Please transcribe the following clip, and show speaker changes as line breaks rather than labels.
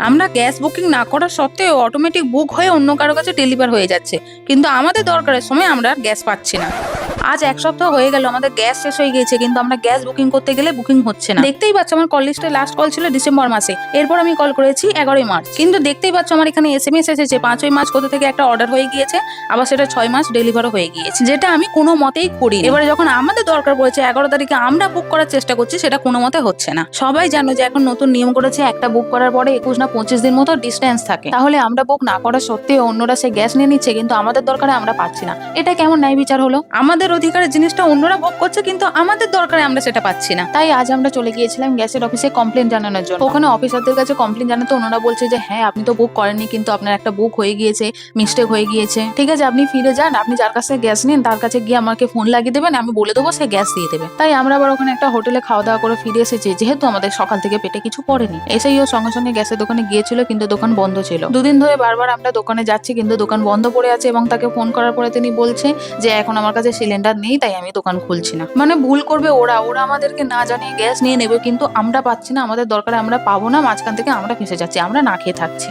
আমরা gas booking না করা সত্ত্বেও অটোমেটিক বুক হয়ে অন্য কারো কাছে ডেলিভার হয়ে যাচ্ছে, কিন্তু আমাদের দরকারের সময় আমরা আর গ্যাস পাচ্ছি না। আজ 1 সপ্তাহ হয়ে গেল আমাদের গ্যাস শেষ হয়ে গিয়েছে, কিন্তু আমরা গ্যাস বুকিং করতে গেলে বুকিং হচ্ছে না। দেখতেই পাচ্ছ আমার কল লিস্টে লাস্ট কল ছিল ডিসেম্বর মাসে, এরপর আমি কল করেছি 11ই মার্চ, কিন্তু দেখতেই পাচ্ছ আমার এখানে এসএমএস এসেছে 5ই মার্চ কোথা থেকে একটা অর্ডার হয়ে গিয়েছে, আবার সেটা 6 মাস ডেলিভারও হয়ে গিয়েছে, যেটা আমি কোনো মতেই করি। এবারে যখন আমাদের দরকার পড়েছে 11 তারিখে আমরা বুক করার চেষ্টা করছি, সেটা কোনো মতে হচ্ছে না। সবাই জানো যে এখন নতুন নিয়ম করেছে, একটা বুক করার পরে 21 না 25 দিন মতো ডিস্টেন্স থাকে, তাহলে আমরা বুক না করা সত্ত্বেও অন্যরা সে গ্যাস নিয়ে নিচ্ছে, কিন্তু আমাদের দরকারে আমরা পাচ্ছি না। এটা কেমন ন্যায় বিচার হলো? আমাদের অধিকারের জিনিসটা অন্যরা ভোগ করছে, কিন্তু আমাদের দরকারে আমরা সেটা পাচ্ছি না। তাই আজ আমরা চলে গিয়েছিলাম গ্যাসের অফিসে কমপ্লেন জানানোর জন্য। ওখানে অফিসারদের কাছে কমপ্লেন জানাতে ওনারা বলছে যে হ্যাঁ, আপনি তো বুক করেননি, কিন্তু আপনার একটা বুক হয়ে গিয়েছে, মিস্টেক হয়ে গিয়েছে। ঠিক আছে, আপনি ফিরে যান, আপনি যার কাছে গ্যাস নিন তার কাছে গিয়ে আমাকে ফোন লাগিয়ে দেবেন, আমি বলে দেবো, সে গ্যাস দিয়ে দেবে। তাই আমরা আবার ওখানে একটা হোটেলে খাওয়া দাওয়া করে ফিরে এসেছি, যেহেতু আমাদের সকাল থেকে পেটে কিছু পড়েনি। এসেই ও সঙ্গে সঙ্গে গ্যাসের দোকানে গিয়েছিল, কিন্তু দোকান বন্ধ ছিল। দুদিন ধরে বারবার আমরা দোকানে যাচ্ছি, কিন্তু দোকান বন্ধ পড়ে আছে, এবং তাকে ফোন করার পরে তিনি বলছে যে এখন আমার কাছে সিলিন্ডার নেই, তাই আমি দোকান খুলছি না। মানে ভুল করবে ওরা ওরা আমাদেরকে না জানিয়ে গ্যাস নিয়ে নেবে, কিন্তু আমরা পাচ্ছি না, আমাদের দরকারে আমরা পাবো না, মাঝখান থেকে আমরা ফেঁসে যাচ্ছি, আমরা না খেয়ে থাকছি।